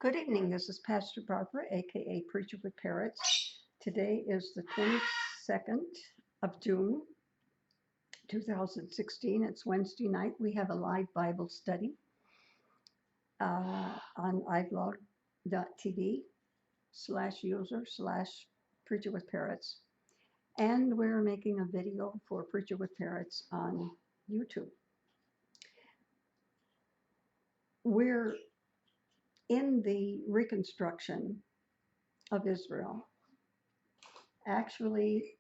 Good evening. This is Pastor Barbara, aka Preacher with Parrots. Today is the 22nd of June, 2016. It's Wednesday night. We have a live Bible study on iblog.tv/user/Preacher with Parrots. And we're making a video for Preacher with Parrots on YouTube. We're in the reconstruction of Israel. Actually,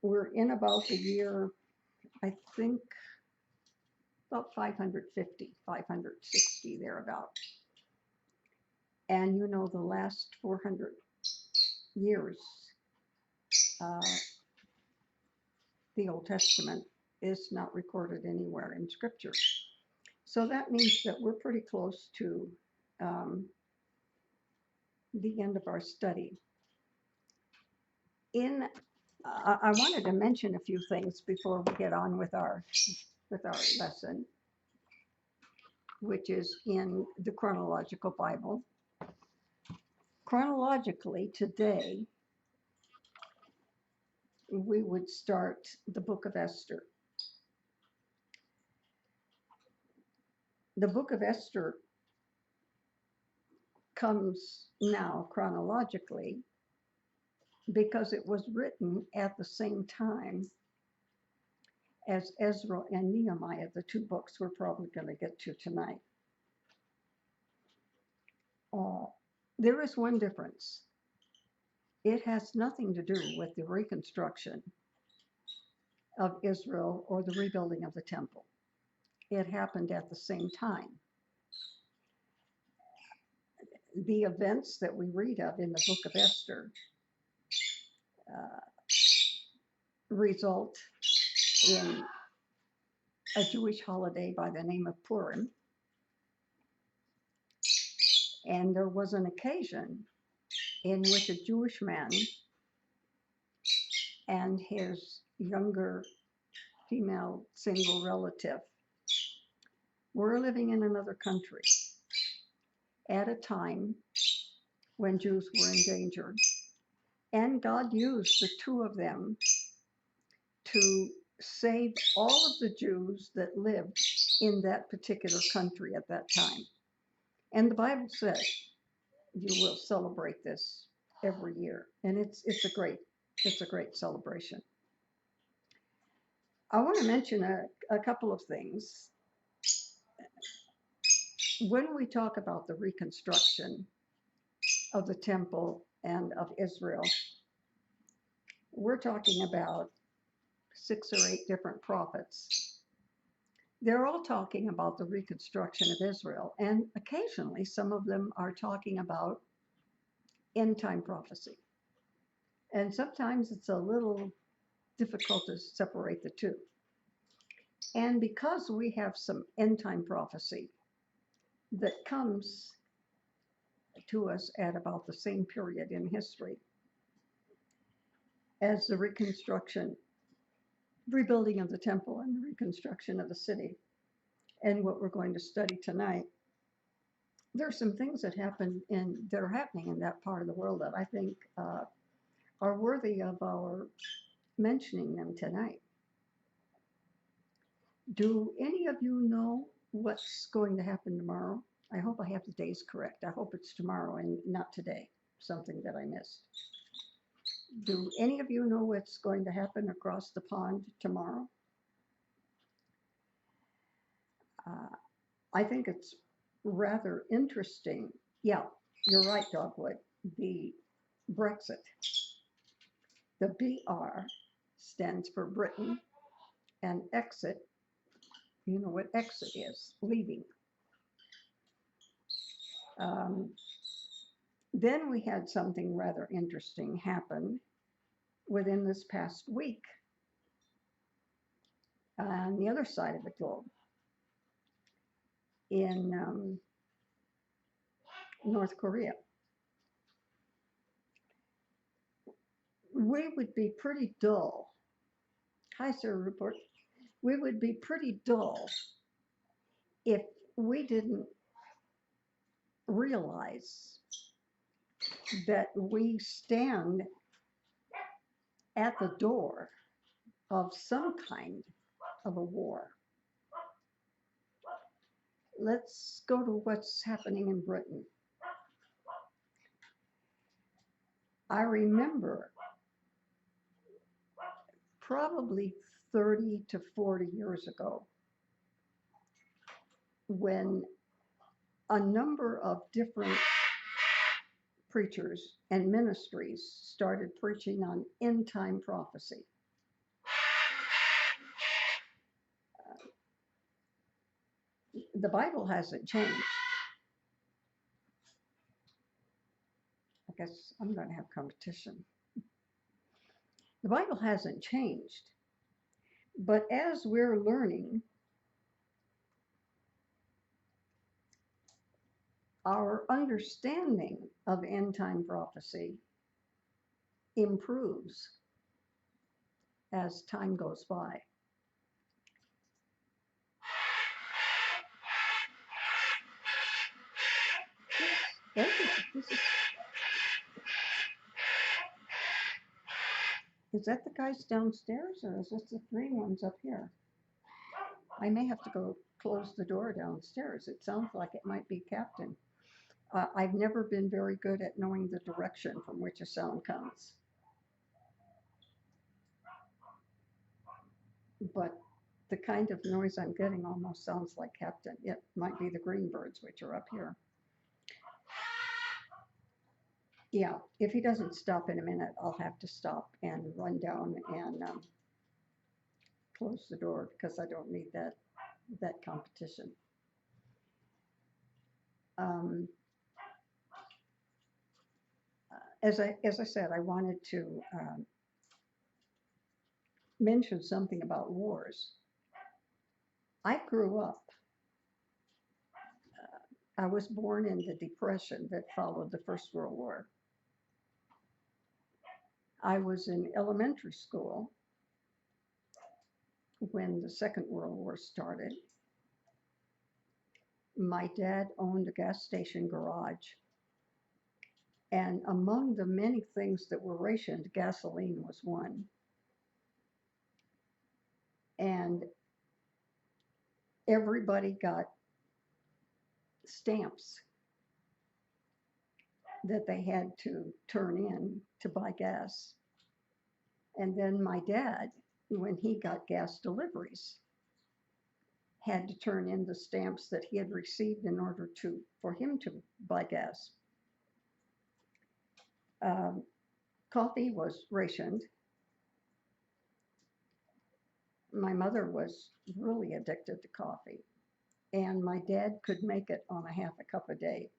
we're in about the year, I think, about 550, 560, thereabout. And the last 400 years, uh, the Old Testament is not recorded anywhere in Scripture. So that means that we're pretty close to the end of our study. I wanted to mention a few things before we get on with our lesson, which is in the chronological Bible. Chronologically, today, we would start the book of Esther. The book of Esther comes now chronologically because it was written at the same time as Ezra and Nehemiah, the two books we're probably going to get to tonight. There is one difference. It has nothing to do with the reconstruction of Israel or the rebuilding of the temple. It happened at the same time. The events that we read of in the book of Esther result in a Jewish holiday by the name of Purim. And there was an occasion in which a Jewish man and his younger female single relative were living in another country at a time when Jews were in danger. And God used the two of them to save all of the Jews that lived in that particular country at that time. And the Bible says you will celebrate this every year, and it's a great celebration. I want to mention a couple of things. When we talk about the reconstruction of the temple and of Israel, we're talking about 6 or 8 different prophets. They're all talking about the reconstruction of Israel, and occasionally some of them are talking about end time prophecy. And sometimes it's a little difficult to separate the two. And because we have some end time prophecy that comes to us at about the same period in history as the rebuilding of the temple and the reconstruction of the city, and what we're going to study tonight, there are some things that are happening in that part of the world that I think are worthy of our mentioning them tonight. Do any of you know what's going to happen tomorrow? I hope I have the days correct. I hope it's tomorrow and not today, something that I missed. Do any of you know what's going to happen across the pond tomorrow? I think it's rather interesting. Yeah, you're right, Dogwood. The Brexit. The BR stands for Britain, and exit, you know what exit is, leaving. Then we had something rather interesting happen within this past week on the other side of the globe in North Korea. We would be pretty dull. Hi, sir, report. We would be pretty dull if we didn't realize that we stand at the door of some kind of a war. Let's go to what's happening in Britain. I remember probably 30 to 40 years ago when a number of different preachers and ministries started preaching on end time prophecy. The Bible hasn't changed. I guess I'm going to have competition. The Bible hasn't changed. But as we're learning, our understanding of end time prophecy improves as time goes by. Is that the guys downstairs, or is this the green ones up here? I may have to go close the door downstairs. It sounds like it might be Captain. I've never been very good at knowing the direction from which a sound comes. But the kind of noise I'm getting almost sounds like Captain. It might be the green birds, which are up here. Yeah, if he doesn't stop in a minute, I'll have to stop and run down and close the door because I don't need that competition. As I said, I wanted to mention something about wars. I grew up. I was born in the Depression that followed the First World War. I was in elementary school when the Second World War started. My dad owned a gas station garage. And among the many things that were rationed, gasoline was one. And everybody got stamps that they had to turn in to buy gas. And then my dad, when he got gas deliveries, had to turn in the stamps that he had received in order for him to buy gas. Coffee was rationed. My mother was really addicted to coffee, and my dad could make it on a half a cup a day.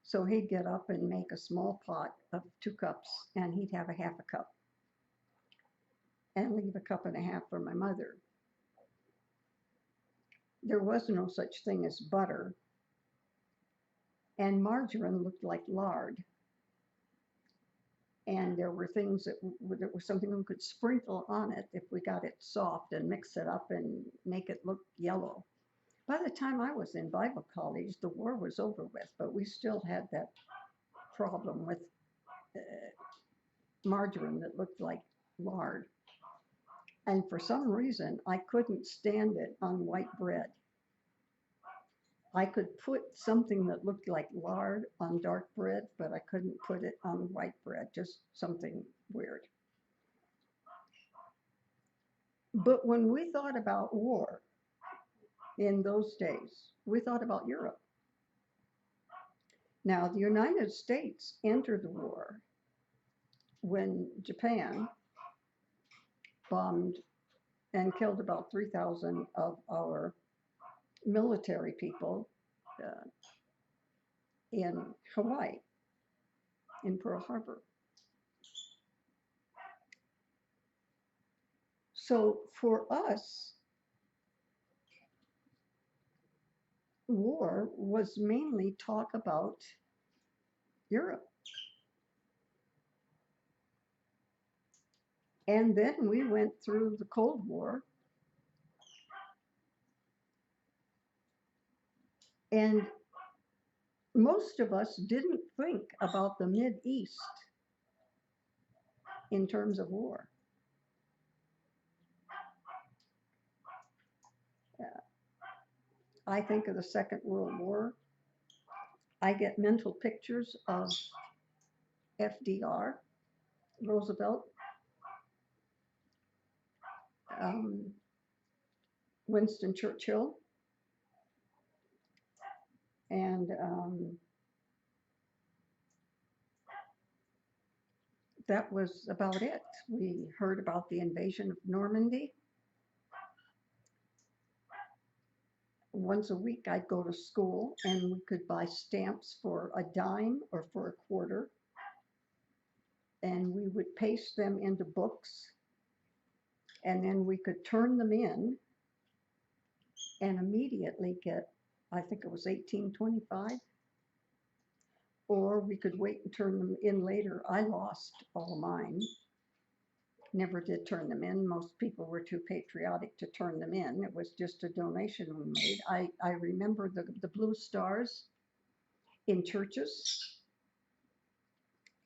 So he'd get up and make a small pot of 2 cups, and he'd have a half a cup and leave a cup and a half for my mother. There was no such thing as butter, and margarine looked like lard. And there were things there was something we could sprinkle on it if we got it soft and mix it up and make it look yellow. By the time I was in Bible college, the war was over with, but we still had that problem with margarine that looked like lard. And for some reason, I couldn't stand it on white bread. I could put something that looked like lard on dark bread, but I couldn't put it on white bread, just something weird. But when we thought about war in those days, we thought about Europe. Now, the United States entered the war when Japan bombed and killed about 3,000 of our military people in Hawaii, in Pearl Harbor. So for us, war was mainly talk about Europe. And then we went through the Cold War. And most of us didn't think about the Mideast in terms of war. I think of the Second World War. I get mental pictures of FDR, Roosevelt, um, Winston Churchill, and that was about it. We heard about the invasion of Normandy. Once a week, I'd go to school and we could buy stamps for a dime or for a quarter. And we would paste them into books. And then we could turn them in and immediately get, I think it was 1825. Or we could wait and turn them in later. I lost all of mine. Never did turn them in. Most people were too patriotic to turn them in. It was just a donation we made. I remember the blue stars in churches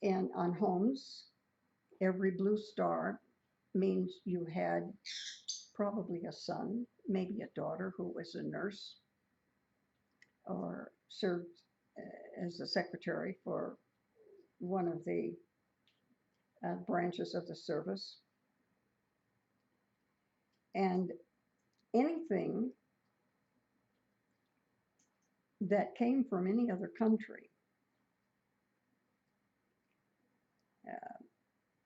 and on homes. Every blue star means you had probably a son, maybe a daughter who was a nurse or served as a secretary for one of the branches of the service. And anything that came from any other country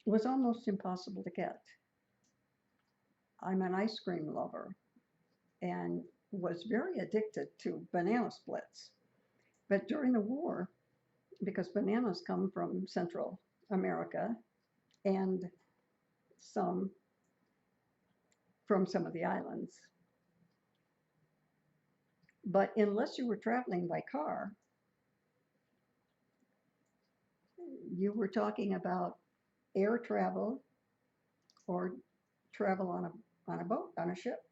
was almost impossible to get. I'm an ice cream lover and was very addicted to banana splits. But during the war, because bananas come from Central America and some from some of the islands. But unless you were traveling by car, you were talking about air travel or travel on a boat, on a ship.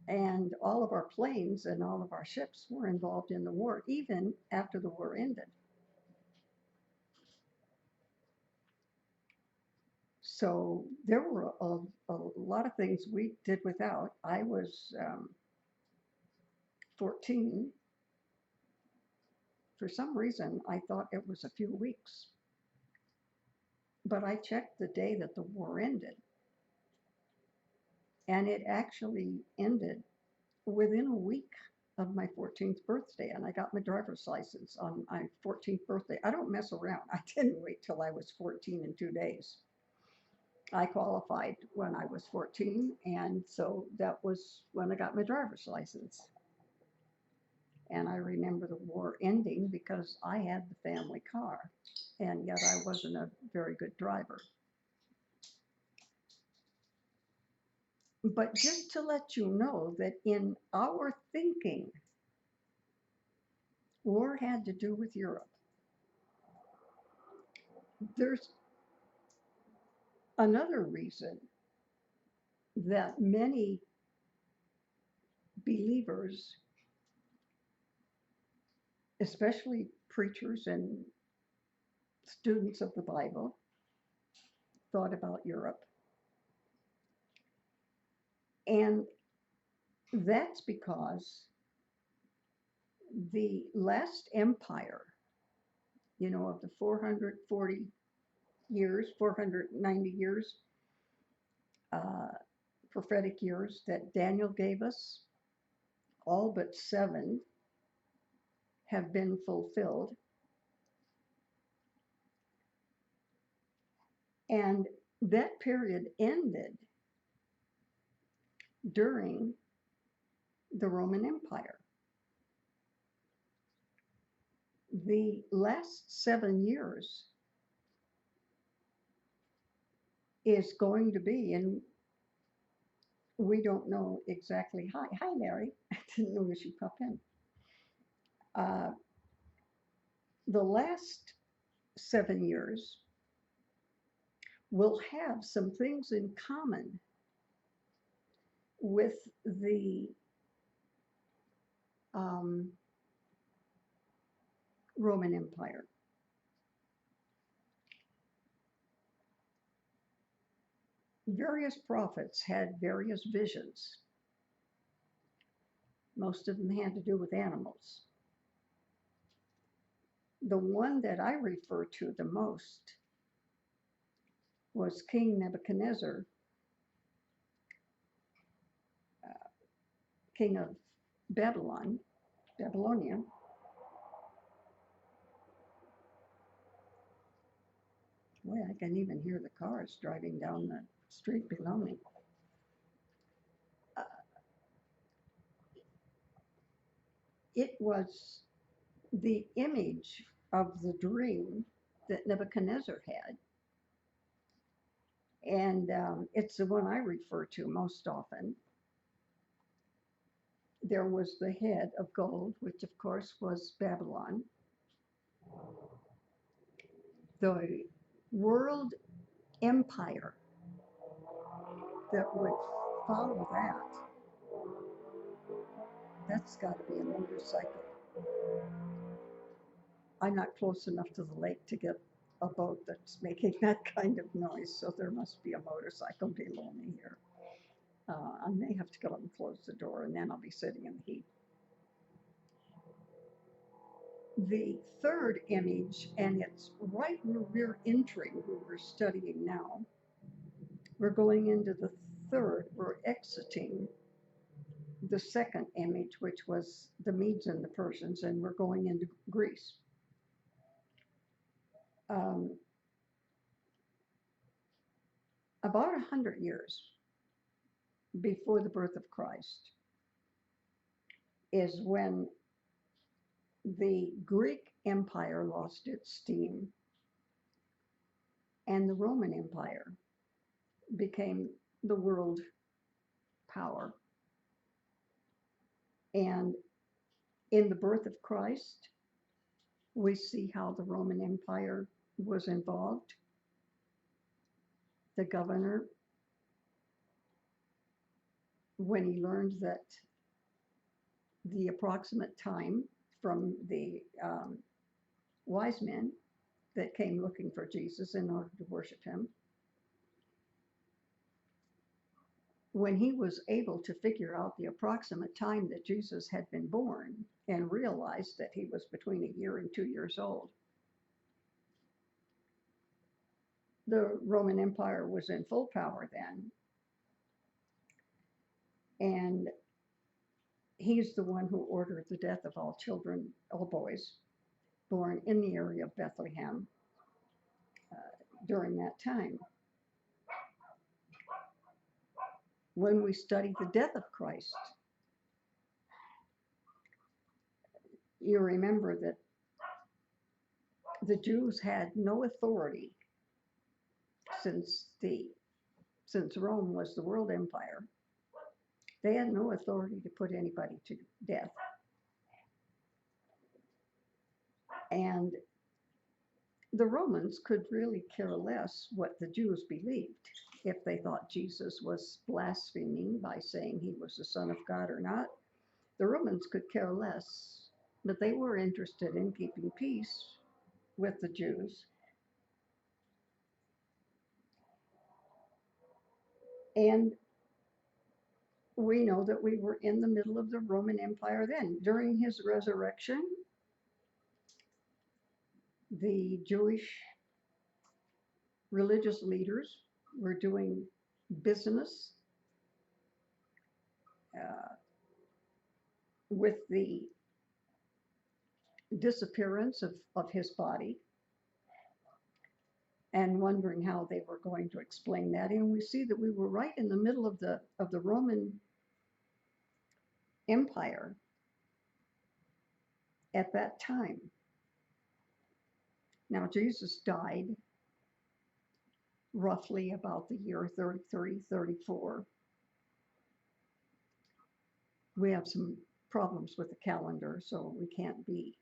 And all of our planes and all of our ships were involved in the war, even after the war ended. So there were a lot of things we did without. I was 14. For some reason, I thought it was a few weeks. But I checked the day that the war ended. And it actually ended within a week of my 14th birthday. And I got my driver's license on my 14th birthday. I don't mess around. I didn't wait till I was 14 in 2 days. I qualified when I was 14. And so that was when I got my driver's license. And I remember the war ending because I had the family car. And yet I wasn't a very good driver. But just to let you know that in our thinking, war had to do with Europe. There's another reason that many believers, especially preachers and students of the Bible, thought about Europe. And that's because the last empire, of the 440 years, 490 years, prophetic years that Daniel gave us, all but 7 have been fulfilled. And that period ended during the Roman Empire. The last 7 years is going to be, and we don't know exactly. Hi, Larry. I didn't notice you pop in. The last 7 years will have some things in common with the Roman Empire. Various prophets had various visions. Most of them had to do with animals. The one that I refer to the most was King Nebuchadnezzar, king of Babylonia. Boy, I can even hear the cars driving down the street below me. Uh, it was the image of the dream that Nebuchadnezzar had. And it's the one I refer to most often. There was the head of gold, which of course was Babylon. The world empire that would follow that's got to be a motorcycle. I'm not close enough to the lake to get a boat that's making that kind of noise, so there must be a motorcycle below me here. I may have to go up and close the door, and then I'll be sitting in the heat. The third image, and it's right where we're entering, where we're studying now. We're going into the third, we're exiting the second image, which was the Medes and the Persians, and we're going into Greece. About 100 years before the birth of Christ is when the Greek Empire lost its steam and the Roman Empire became the world power. And in the birth of Christ, we see how the Roman Empire was involved. The governor, when he learned that the approximate time from the wise men that came looking for Jesus in order to worship him, when he was able to figure out the approximate time that Jesus had been born and realized that he was between 1 year and 2 years old, the Roman Empire was in full power then. And he's the one who ordered the death of all children, all boys, born in the area of Bethlehem during that time. When we study the death of Christ, you remember that the Jews had no authority since Rome was the world empire. They had no authority to put anybody to death. And the Romans could really care less what the Jews believed, if they thought Jesus was blaspheming by saying he was the Son of God or not. The Romans could care less, but they were interested in keeping peace with the Jews. And we know that we were in the middle of the Roman Empire then. During his resurrection, the Jewish religious leaders were doing business with the disappearance of his body and wondering how they were going to explain that. And we see that we were right in the middle of the Roman Empire at that time. Now, Jesus died roughly about the year 30, 34. We have some problems with the calendar, so we can't be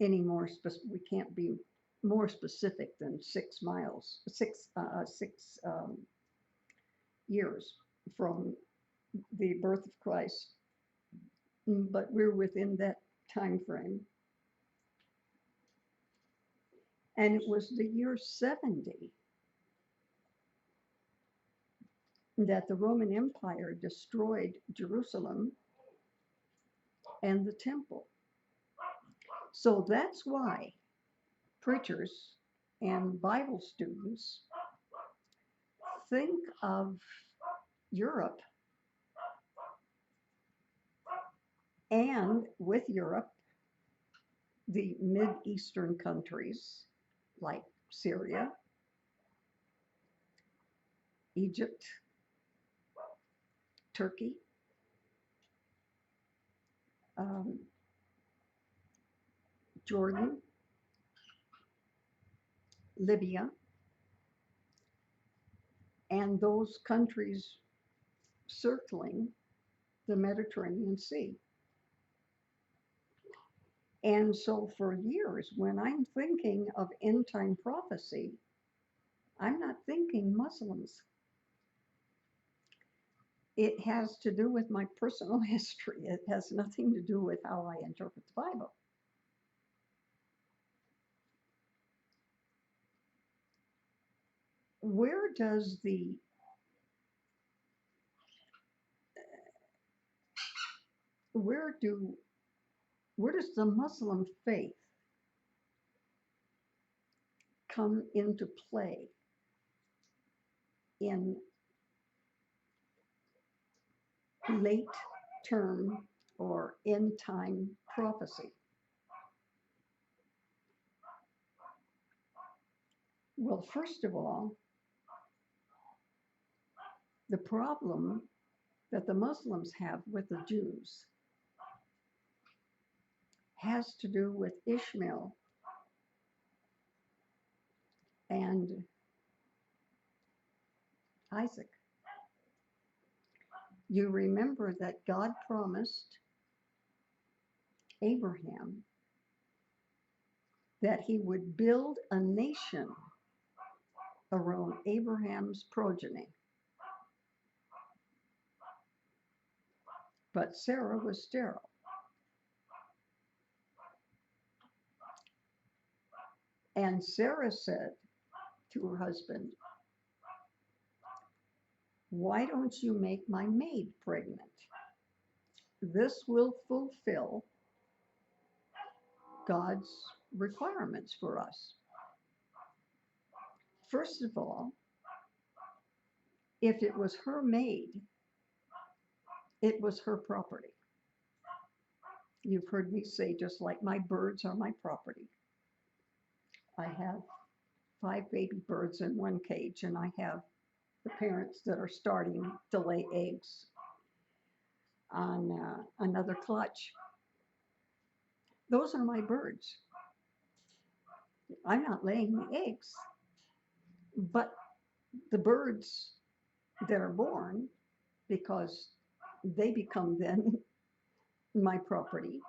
any more we can't be more specific than 6 years from the birth of Christ, but we're within that time frame. And it was the year 70 that the Roman Empire destroyed Jerusalem and the temple. So that's why preachers and Bible students think of Europe, and with Europe, the Mid-Eastern countries like Syria, Egypt, Turkey, um, Jordan, Libya, and those countries circling the Mediterranean Sea. And so for years, when I'm thinking of end time prophecy, I'm not thinking Muslims. It has to do with my personal history. It has nothing to do with how I interpret the Bible. Where does the where do where does the Muslim faith come into play in late term or end time prophecy? Well, first of all, the problem that the Muslims have with the Jews has to do with Ishmael and Isaac. You remember that God promised Abraham that he would build a nation around Abraham's progeny. But Sarah was sterile. And Sarah said to her husband, "Why don't you make my maid pregnant? This will fulfill God's requirements for us." First of all, if it was her maid, it was her property. You've heard me say, just like my birds are my property. I have 5 baby birds in one cage, and I have the parents that are starting to lay eggs on another clutch. Those are my birds. I'm not laying the eggs, but the birds that are born, because they become then my property,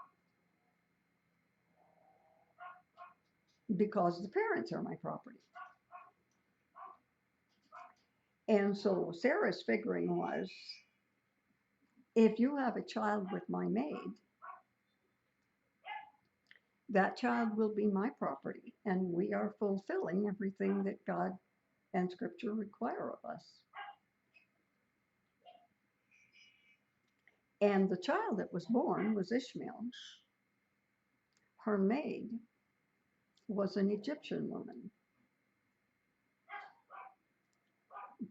because the parents are my property. And so Sarah's figuring was, if you have a child with my maid, that child will be my property, and we are fulfilling everything that God and Scripture require of us. And the child that was born was Ishmael. Her maid was an Egyptian woman.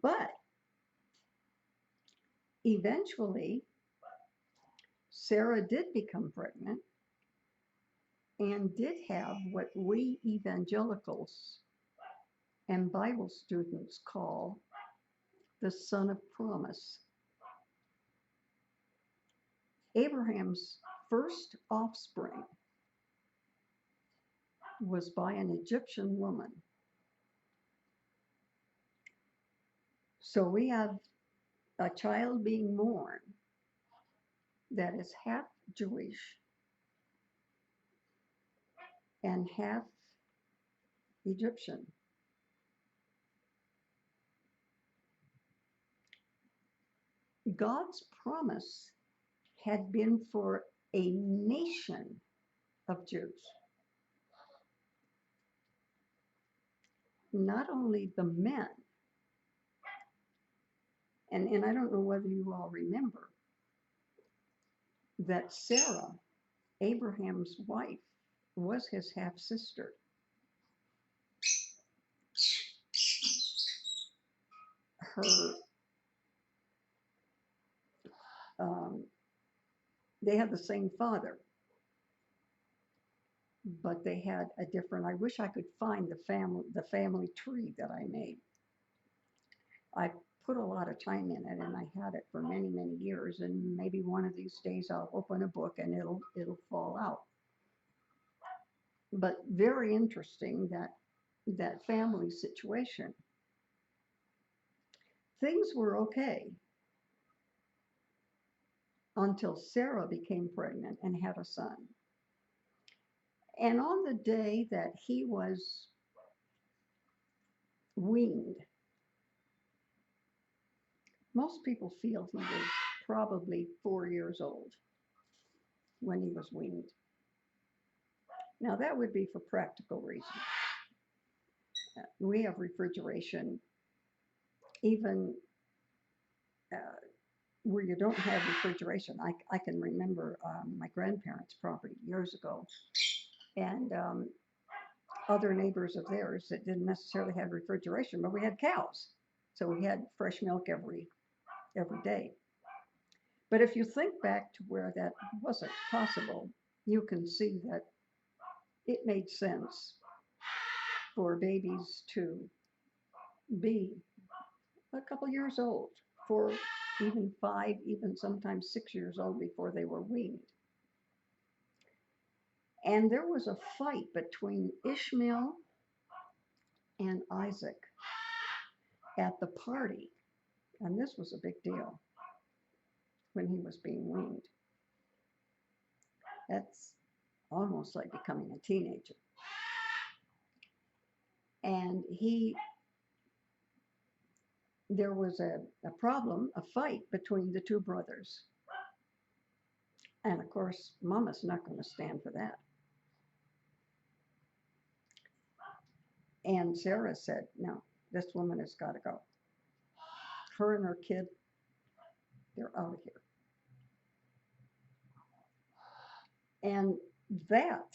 But eventually, Sarah did become pregnant and did have what we evangelicals and Bible students call the son of promise. Abraham's first offspring was by an Egyptian woman. So we have a child being born that is half Jewish and half Egyptian. God's promise had been for a nation of Jews. not only the men, and I don't know whether you all remember that Sarah, Abraham's wife, was his half sister. Her, um, they had the same father, but they had a different. I wish I could find the family tree that I made. I put a lot of time in it, and I had it for many, many years. And maybe one of these days I'll open a book and it'll fall out. But very interesting that family situation. Things were okay until Sarah became pregnant and had a son. And on the day that he was weaned, most people feel he was probably 4 years old when he was weaned. Now, that would be for practical reasons. We have refrigeration, even where you don't have refrigeration. I can remember my grandparents' property years ago, and other neighbors of theirs that didn't necessarily have refrigeration, but we had cows. So we had fresh milk every day. But if you think back to where that wasn't possible, you can see that it made sense for babies to be a couple years old, for even 5, even sometimes 6 years old before they were weaned. And there was a fight between Ishmael and Isaac at the party, and this was a big deal when he was being weaned. That's almost like becoming a teenager. And there was a problem, a fight between the two brothers. And of course, Mama's not going to stand for that. And Sarah said, no, this woman has got to go. Her and her kid, they're out of here. And that,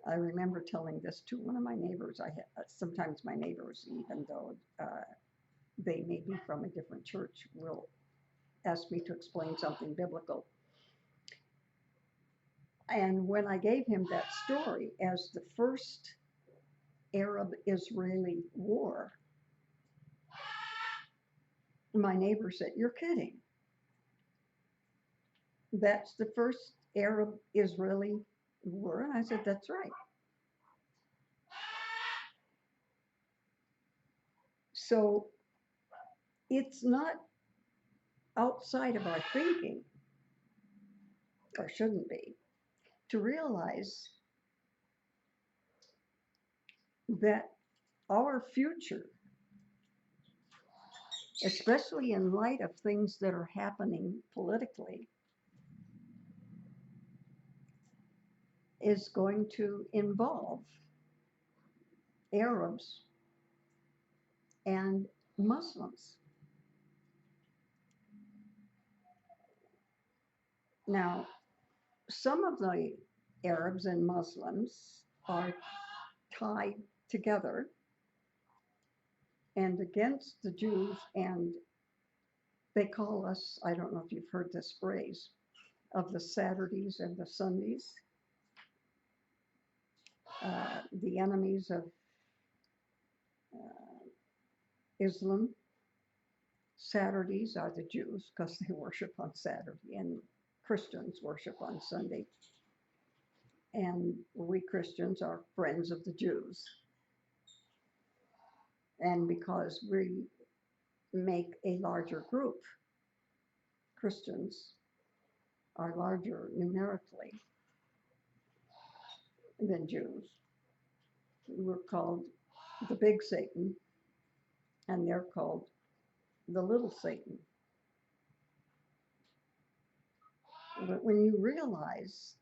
I remember telling this to one of my neighbors. Sometimes my neighbors, even though they may be from a different church, will ask me to explain something biblical. And when I gave him that story as the first Arab-Israeli war, my neighbor said, "You're kidding. That's the first Arab-Israeli war." And I said, "That's right." So it's not outside of our thinking, or shouldn't be, to realize that our future, especially in light of things that are happening politically, is going to involve Arabs and Muslims. Now, some of the Arabs and Muslims are tied together and against the Jews, and they call us, I don't know if you've heard this phrase, of the Saturdays and the Sundays, the enemies of Islam. Saturdays are the Jews because they worship on Saturday, and Christians worship on Sunday. And we Christians are friends of the Jews. And because we make a larger group, Christians are larger numerically than Jews. We're called the big Satan, and they're called the little Satan. But when you realize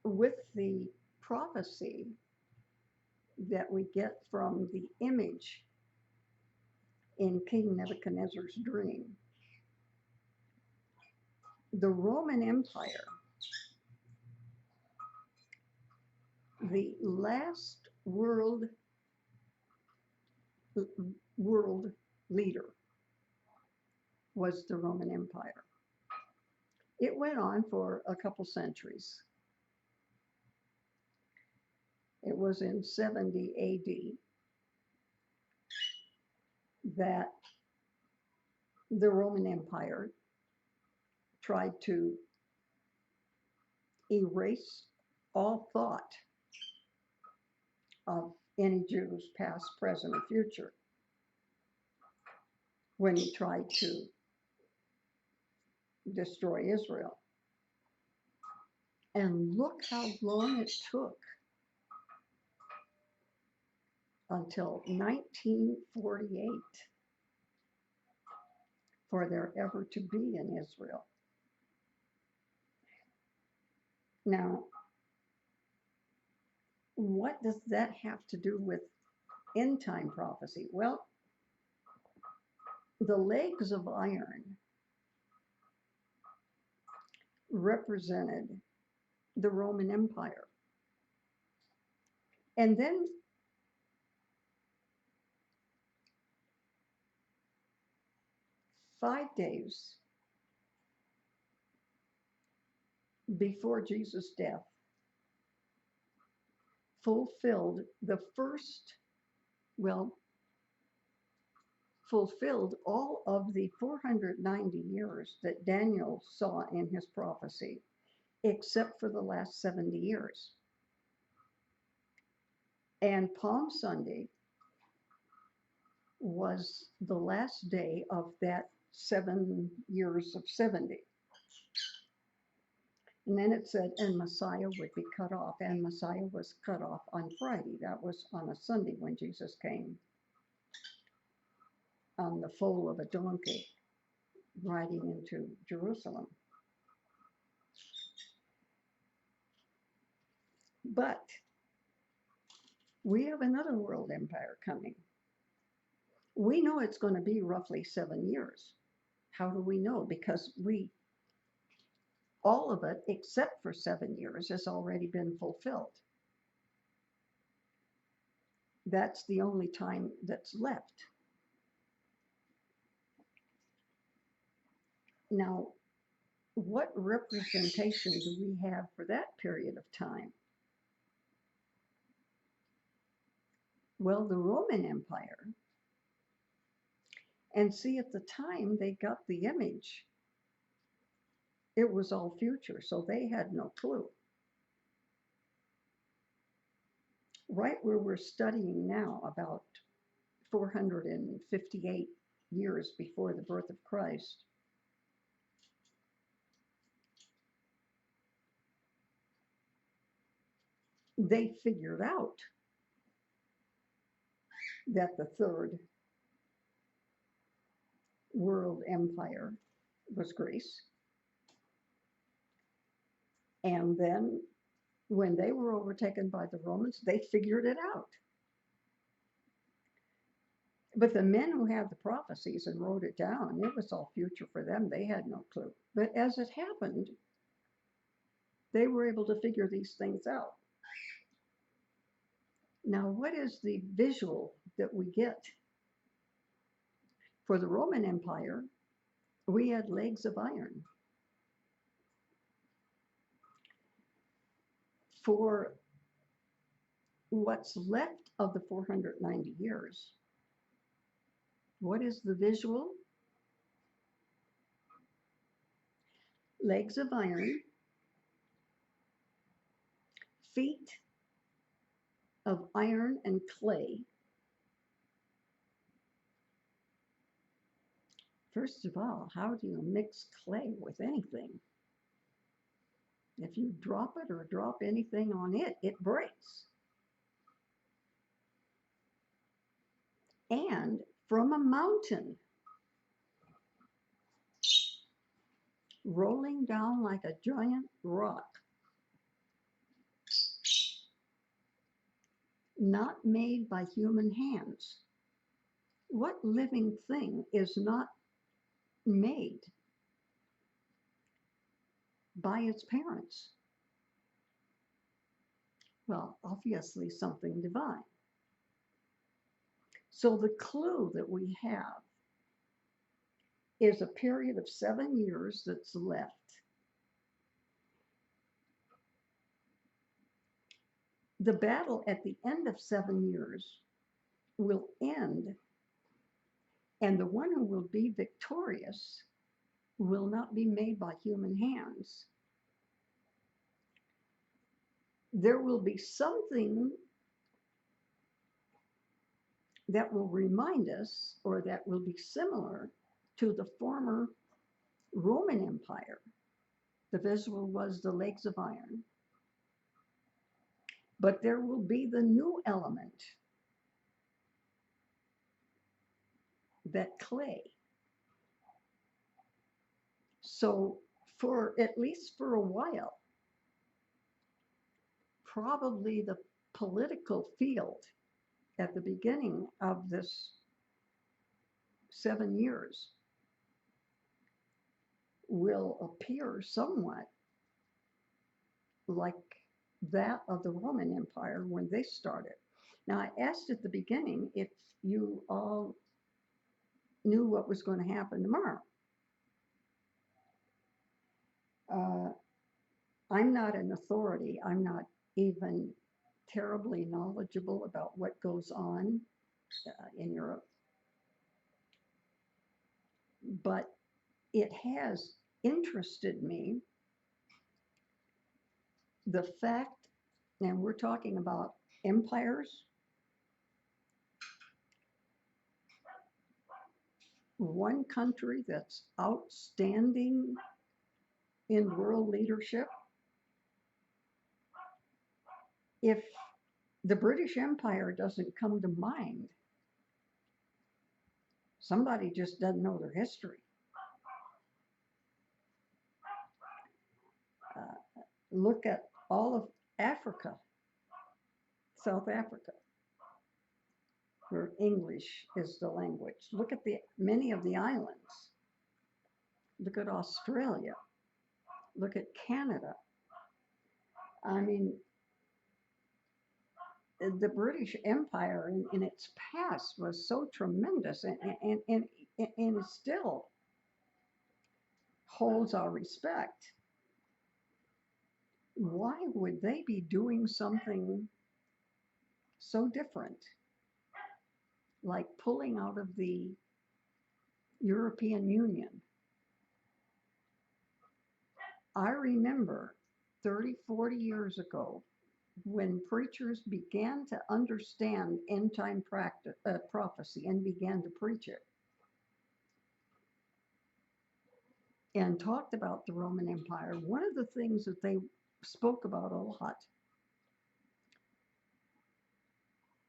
with the prophecy that we get from the image in King Nebuchadnezzar's dream, the Roman Empire, the last world leader was the Roman Empire. It went on for a couple centuries. It was in 70 AD that the Roman Empire tried to erase all thought of any Jews, past, present, or future, when he tried to destroy Israel. And look how long it took until 1948 for there ever to be an Israel. Now, what does that have to do with end time prophecy? Well, the legs of iron represented the Roman Empire. And then 5 days before Jesus' death, fulfilled fulfilled all of the 490 years that Daniel saw in his prophecy, except for the last 70 years. And Palm Sunday was the last day of that 7 years of 70. And then it said, and Messiah would be cut off. And Messiah was cut off on Friday. That was on a Sunday when Jesus came on the foal of a donkey riding into Jerusalem. But we have another world empire coming. We know it's going to be roughly 7 years. How do we know? Because all of it, except for 7 years, has already been fulfilled. That's the only time that's left. Now, what representation do we have for that period of time? Well, the Roman Empire, and see, at the time they got the image, it was all future, so they had no clue. Right where we're studying now, about 458 years before the birth of Christ, they figured out that the third world empire was Greece. And then when they were overtaken by the Romans, they figured it out. But the men who had the prophecies and wrote it down, it was all future for them. They had no clue. But as it happened, they were able to figure these things out. Now, what is the visual that we get? For the Roman Empire, we had legs of iron. For what's left of the 490 years, what is the visual? Legs of iron, feet of iron and clay. First of all, how do you mix clay with anything? If you drop it or drop anything on it, it breaks. And from a mountain, rolling down like a giant rock, not made by human hands. What living thing is not made by its parents? Well, obviously something divine. So the clue that we have is a period of 7 years that's left. The battle at the end of 7 years will end, and the one who will be victorious will not be made by human hands. There will be something that will remind us, or that will be similar to the former Roman Empire. The visual was the legs of iron. But there will be the new element, that clay. So for at least for a while, probably the political field at the beginning of this 7 years will appear somewhat like that of the Roman Empire when they started. Now, I asked at the beginning if you all knew what was going to happen tomorrow. Uh, I'm not an authority. I'm not even terribly knowledgeable about what goes on in Europe. But it has interested me, the fact, and we're talking about empires, one country that's outstanding in world leadership. If the British Empire doesn't come to mind, somebody just doesn't know their history. Look at all of Africa, South Africa, where English is the language. Look at many of the islands. Look at Australia. Look at Canada. I mean, the British Empire in its past was so tremendous, and it still holds our respect. Why would they be doing something so different, like pulling out of the European Union? I remember 30, 40 years ago when preachers began to understand end time prophecy and began to preach it and talked about the Roman Empire. One of the things that they spoke about a lot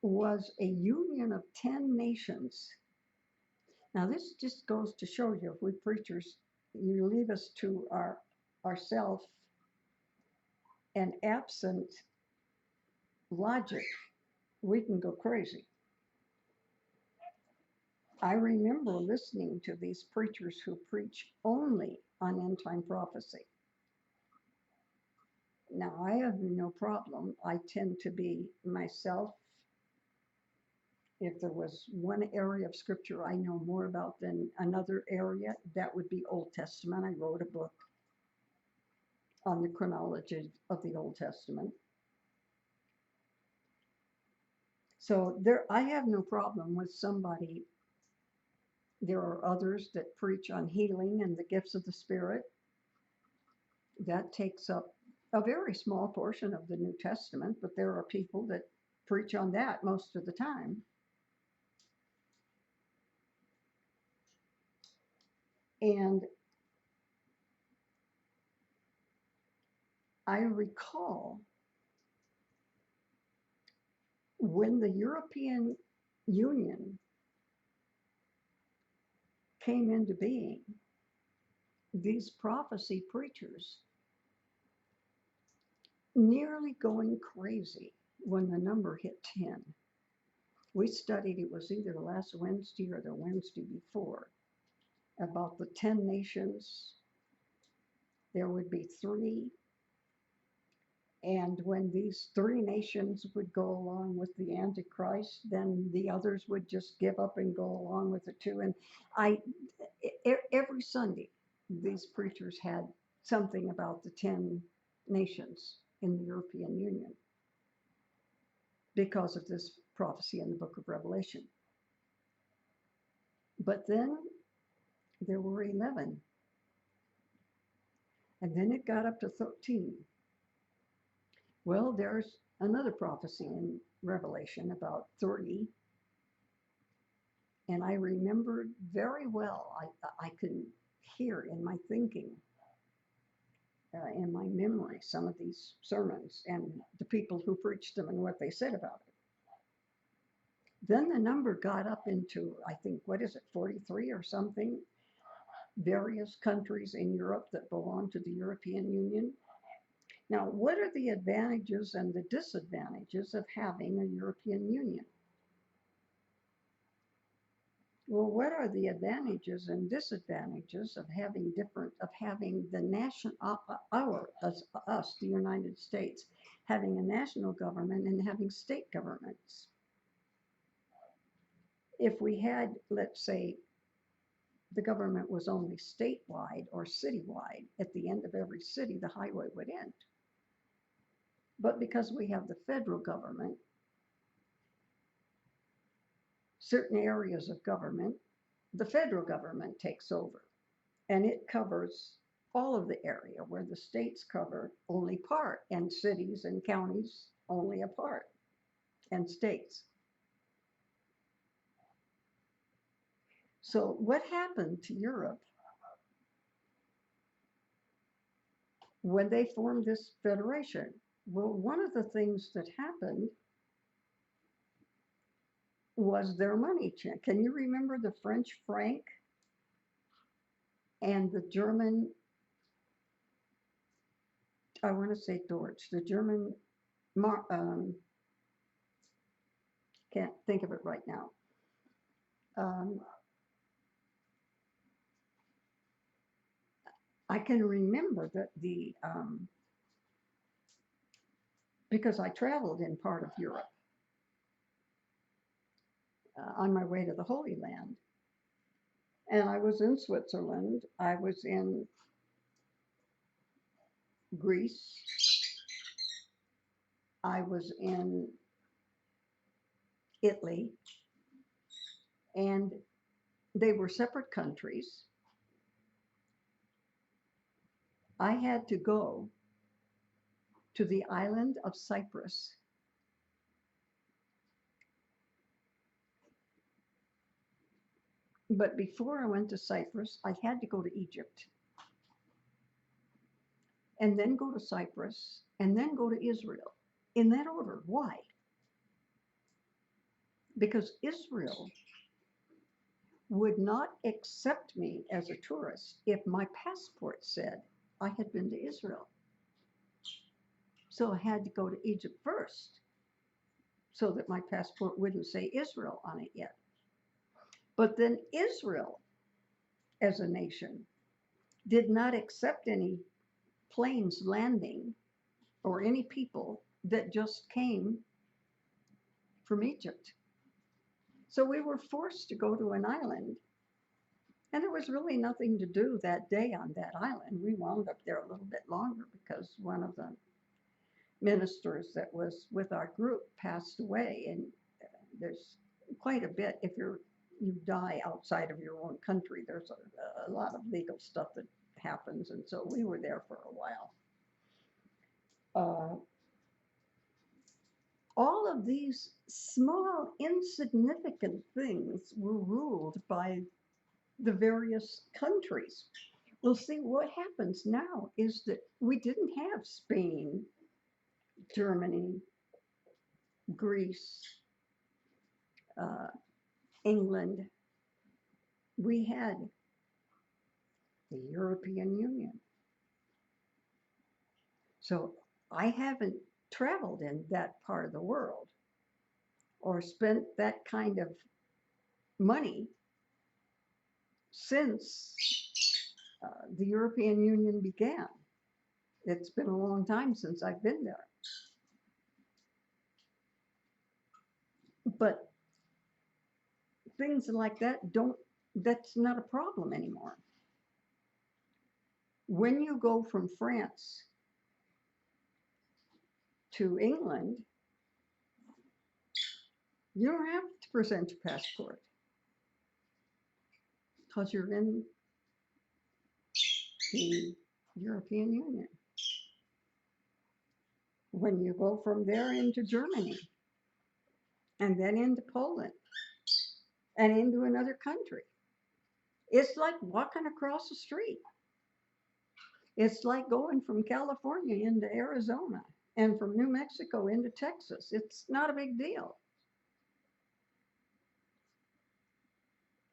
was a union of 10 nations. Now, this just goes to show you, if we preachers, you leave us to ourself and absent logic, we can go crazy. I remember listening to these preachers who preach only on end time prophecy. Now, I have no problem. I tend to be myself. If there was one area of scripture I know more about than another area, that would be Old Testament. I wrote a book on the chronology of the Old Testament. So I have no problem with somebody. There are others that preach on healing and the gifts of the Spirit. That takes up a very small portion of the New Testament, but there are people that preach on that most of the time. And I recall when the European Union came into being, these prophecy preachers nearly going crazy. when the number hit 10. We studied, it was either last Wednesday or the Wednesday before, about the 10 nations. There would be three. And when these three nations would go along with the Antichrist, then the others would just give up and go along with the two. And every Sunday, these preachers had something about the 10 nations in the European Union because of this prophecy in the book of Revelation. But then there were 11. And then it got up to 13. Well, there's another prophecy in Revelation about 30. And I remembered very well, I can hear in my thinking, in my memory, some of these sermons and the people who preached them and what they said about it. Then the number got up into, I think, 43 or something, various countries in Europe that belong to the European Union. Now, what are the advantages and the disadvantages of having a European Union? Well, what are the advantages and disadvantages of having the nation, us, the United States, having a national government and having state governments? If we had, let's say, the government was only statewide or citywide, at the end of every city, the highway would end. But because we have the federal government, certain areas of government, the federal government takes over, and it covers all of the area where the states cover only part, and cities and counties only a part, and states. So what happened to Europe when they formed this federation? Well, one of the things that happened was their money change. Can you remember the French franc and the German, I want to say Deutsch, the German, can't think of it right now. I can remember that because I traveled in part of Europe on my way to the Holy Land. And I was in Switzerland, I was in Greece, I was in Italy, and they were separate countries. I had to go to the island of Cyprus. But before I went to Cyprus, I had to go to Egypt, and then go to Cyprus, and then go to Israel, in that order. Why? Because Israel would not accept me as a tourist if my passport said I had been to Israel. So I had to go to Egypt first, so that my passport wouldn't say Israel on it yet. But then Israel, as a nation, did not accept any planes landing or any people that just came from Egypt. So we were forced to go to an island, and there was really nothing to do that day on that island. We wound up there a little bit longer because one of the ministers that was with our group passed away, and there's quite a bit. If you die outside of your own country, there's a lot of legal stuff that happens, and so we were there for a while. All of these small, insignificant things were ruled by the various countries. Well, see, what happens now is that we didn't have Spain, Germany, Greece, England. We had the European Union. So I haven't traveled in that part of the world or spent that kind of money since the European Union began. It's been a long time since I've been there. But things like that that's not a problem anymore. When you go from France to England, you don't have to present your passport because you're in the European Union. When you go from there into Germany and then into Poland and into another country, it's like walking across the street. It's like going from California into Arizona and from New Mexico into Texas. It's not a big deal.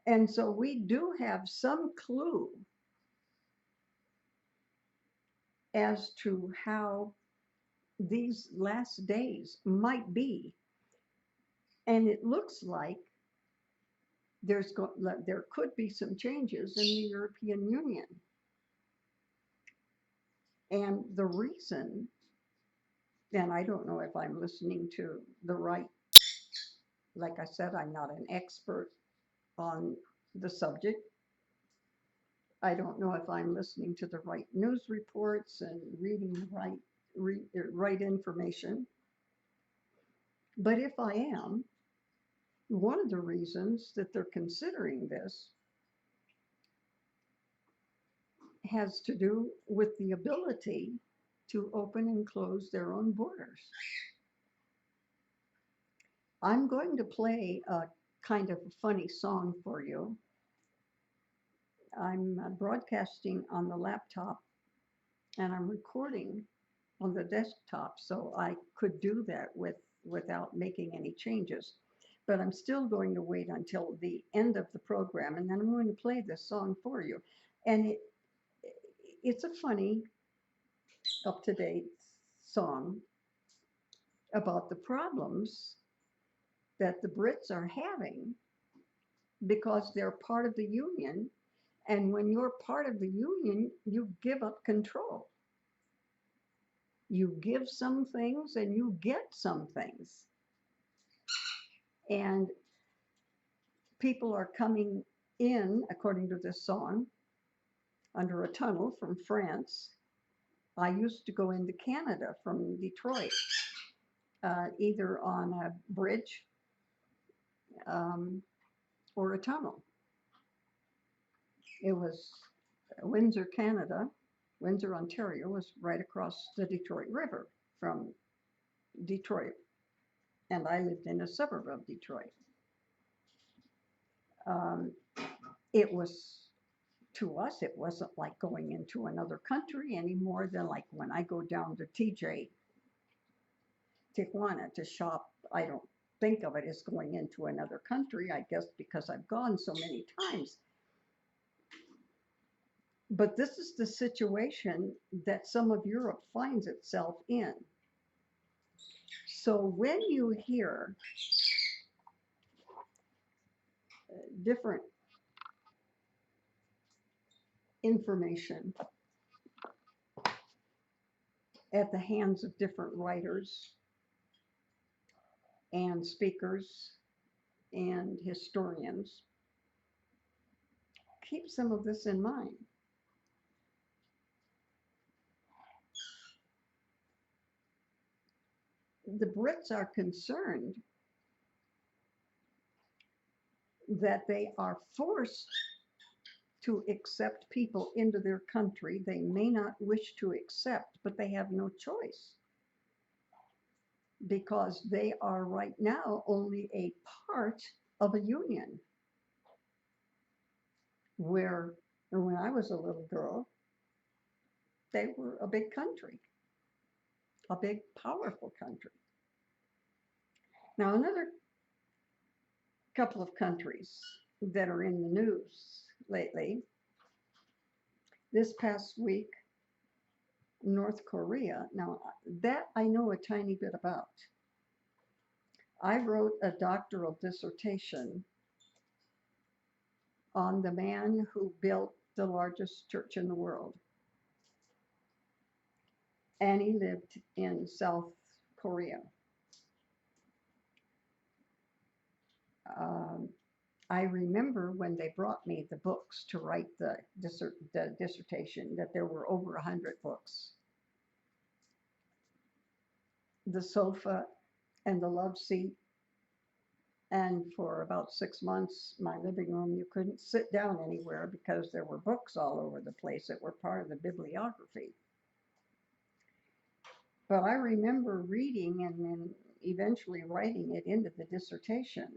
And so we do have some clue as to how these last days might be. And it looks like there could be some changes in the European Union. And the reason, and I don't know if I'm listening to the right, like I said, I'm not an expert on the subject. I don't know if I'm listening to the right news reports and reading the right information. But if I am, one of the reasons that they're considering this has to do with the ability to open and close their own borders. I'm going to play a kind of a funny song for you. I'm broadcasting on the laptop and I'm recording on the desktop, so I could do that without making any changes. But I'm still going to wait until the end of the program, and then I'm going to play this song for you. And it's a funny, up-to-date song about the problems that the Brits are having because they're part of the Union. And when you're part of the Union, you give up control. You give some things and you get some things. And people are coming in, according to this song, under a tunnel from France. I used to go into Canada from Detroit, either on a bridge or a tunnel. It was Windsor, Canada. Windsor, Ontario was right across the Detroit River from Detroit. And I lived in a suburb of Detroit. It was, to us, it wasn't like going into another country any more than like when I go down to TJ, Tijuana to shop. I don't think of it as going into another country, I guess because I've gone so many times. But this is the situation that some of Europe finds itself in. So when you hear different information at the hands of different writers and speakers and historians, keep some of this in mind. The Brits are concerned that they are forced to accept people into their country they may not wish to accept, but they have no choice because they are right now only a part of a union. Where when I was a little girl, they were a big country, a big, powerful country. Now, another couple of countries that are in the news lately. This past week, North Korea. Now, that I know a tiny bit about. I wrote a doctoral dissertation on the man who built the largest church in the world. And he lived in South Korea. Um, I remember when they brought me the books to write the dissertation, that there were over 100 books. The sofa and the love seat, and for about 6 months, my living room, you couldn't sit down anywhere because there were books all over the place that were part of the bibliography. But I remember reading and then eventually writing it into the dissertation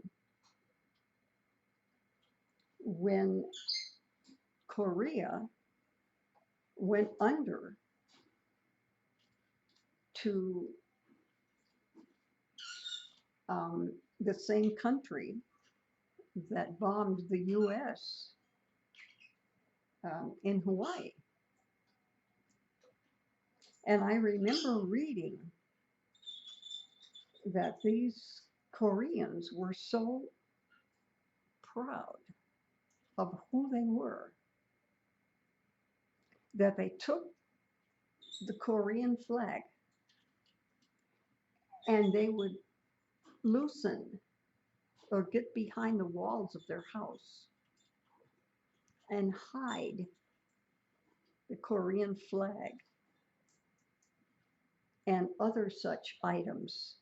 when Korea went under to the same country that bombed the US in Hawaii. And I remember reading that these Koreans were so proud of who they were that they took the Korean flag and they would loosen or get behind the walls of their house and hide the Korean flag and other such items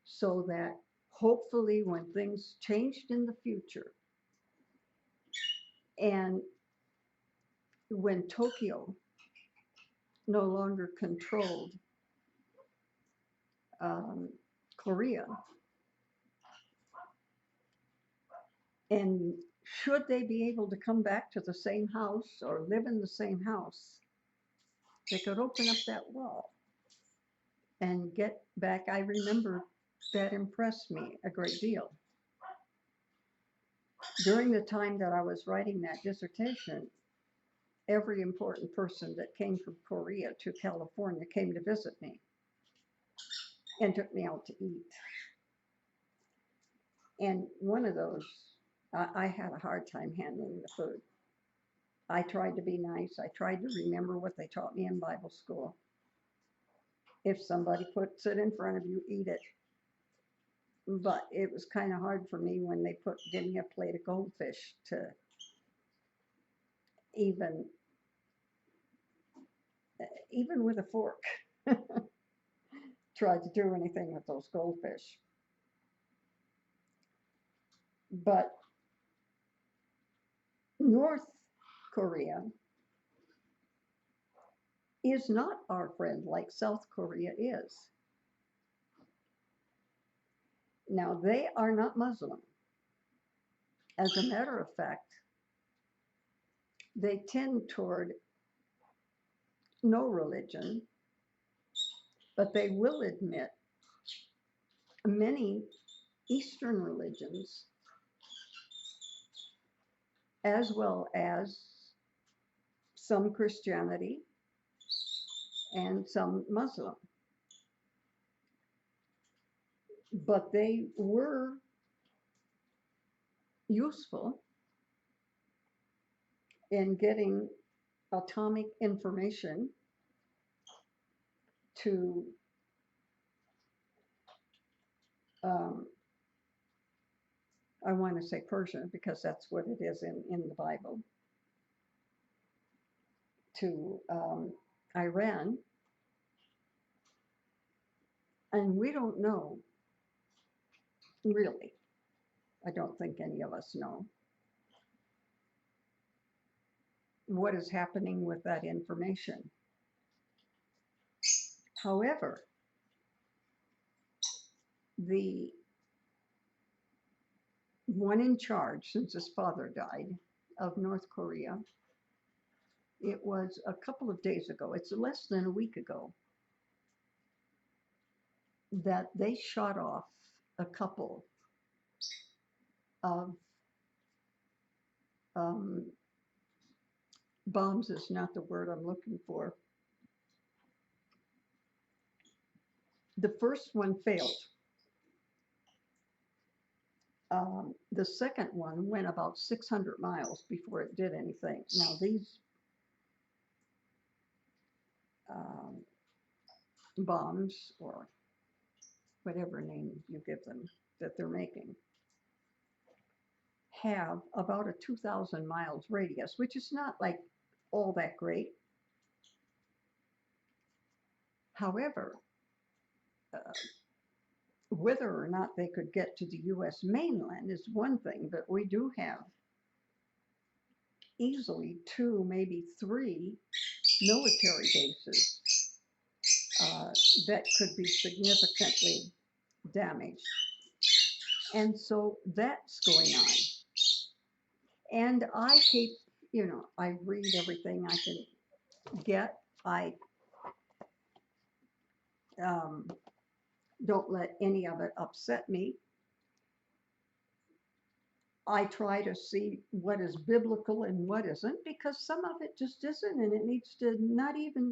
so that hopefully when things changed in the future and when Tokyo no longer controlled Korea, and should they be able to come back to the same house or live in the same house, they could open up that wall and get back. I remember that impressed me a great deal. During the time that I was writing that dissertation, every important person that came from Korea to California came to visit me and took me out to eat. And one of those, I had a hard time handling the food. I tried to be nice. I tried to remember what they taught me in Bible school. If somebody puts it in front of you, eat it. But it was kind of hard for me when they give me a plate of goldfish to even with a fork, try to do anything with those goldfish. But North Korea is not our friend like South Korea is. Now, they are not Muslim. As a matter of fact, they tend toward no religion, but they will admit many Eastern religions as well as some Christianity and some Muslim. But they were useful in getting atomic information to I want to say Persia because that's what it is in the Bible, to Iran. And we don't know, really, I don't think any of us know, what is happening with that information. However, the one in charge, since his father died, of North Korea, it was a couple of days ago, it's less than a week ago, that they shot off a couple of bombs is not the word I'm looking for, The first one failed. The second one went about 600 miles before it did anything. Now these um, bombs, or whatever name you give them that they're making, have about a 2,000 miles radius, which is not like all that great. However, uh, whether or not they could get to the US mainland is one thing, but we do have easily 2, maybe 3 military bases that could be significantly damaged. And so that's going on. And I keep, I read everything I can get. I don't let any of it upset me. I try to see what is biblical and what isn't, because some of it just isn't, and it needs to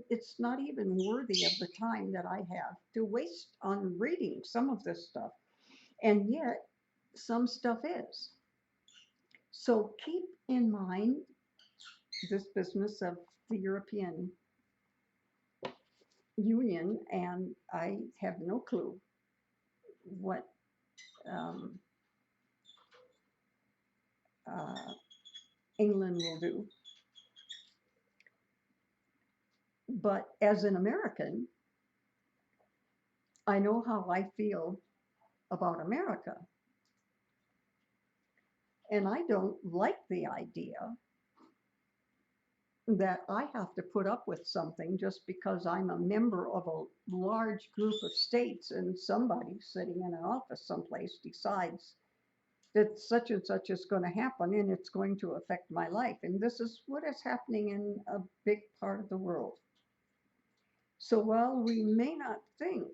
it's not even worthy of the time that I have to waste on reading some of this stuff. And yet, some stuff is. So keep in mind this business of the European Union, and I have no clue what um, uh, England will do. But as an American, I know how I feel about America. And I don't like the idea that I have to put up with something just because I'm a member of a large group of states and somebody sitting in an office someplace decides that such and such is going to happen and it's going to affect my life. And this is what is happening in a big part of the world. So while we may not think,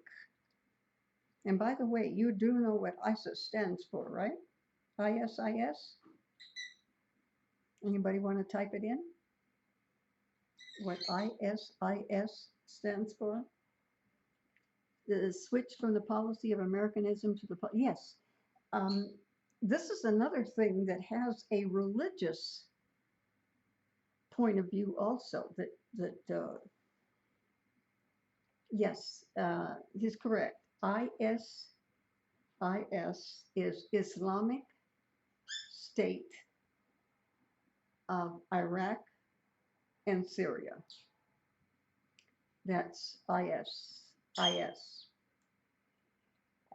and by the way, you do know what ISIS stands for, right? ISIS? Anybody want to type it in? What ISIS stands for? The switch from the policy of Americanism to the, yes. This is another thing that has a religious point of view also, yes, he's correct. ISIS is Islamic State of Iraq and Syria. That's IS.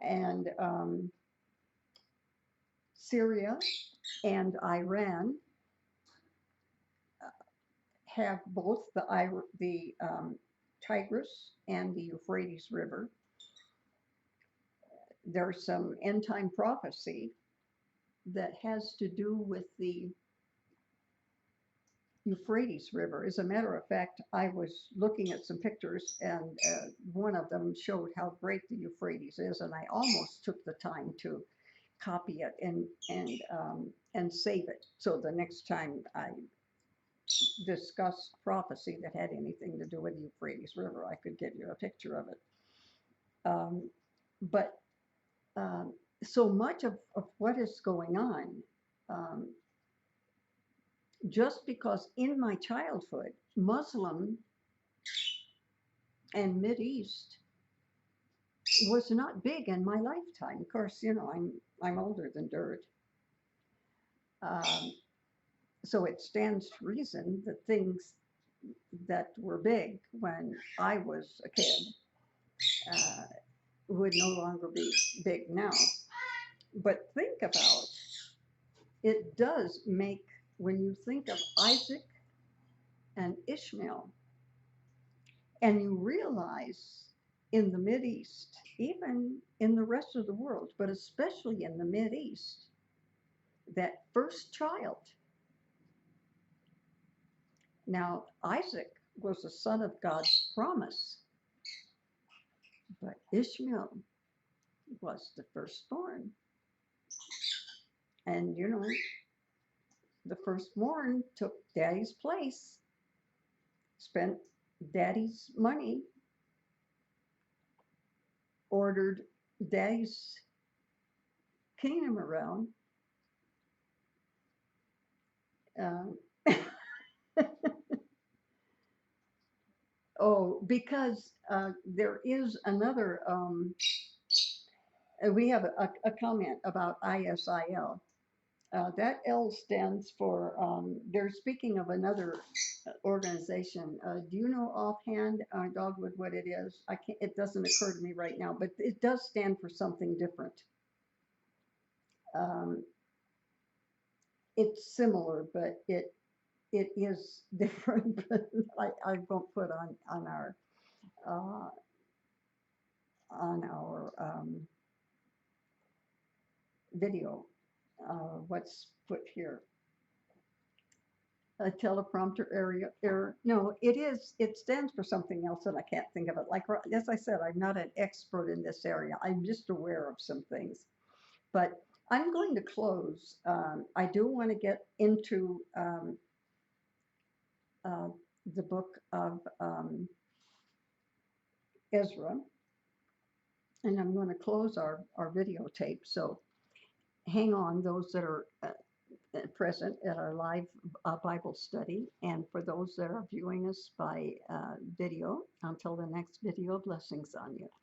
And Syria and Iran have both the Tigris and the Euphrates River. There's some end time prophecy that has to do with the Euphrates River. As a matter of fact, I was looking at some pictures, and one of them showed how great the Euphrates is, and I almost took the time to copy it and save it. So the next time I discuss prophecy that had anything to do with the Euphrates River, I could give you a picture of it. But so much of what is going on, just because in my childhood, Muslim and Mideast was not big in my lifetime. Of course, I'm older than dirt. So it stands to reason that things that were big when I was a kid would no longer be big now. But think about, it does make, when you think of Isaac and Ishmael, and you realize in the Mideast, even in the rest of the world, but especially in the Mideast, that first child. Now, Isaac was the son of God's promise, but Ishmael was the firstborn. And, the firstborn took daddy's place, spent daddy's money, ordered Daddy's kingdom around. Um, oh, because there is another, we have a comment about ISIL. That L stands for, they're speaking of another organization. Do you know offhand, Dogwood, what it is? I can't, it doesn't occur to me right now, but it does stand for something different. Um, it's similar, but it is different. But I won't put uh, on our video what's put here. A teleprompter area error. No, it stands for something else and I can't think of it. Like, as I said, I'm not an expert in this area. I'm just aware of some things. But I'm going to close. I do want to get into uh, the book of Ezra, and I'm going to close our videotape. So hang on, those that are present at our live Bible study, and for those that are viewing us by video, until the next video, blessings on you.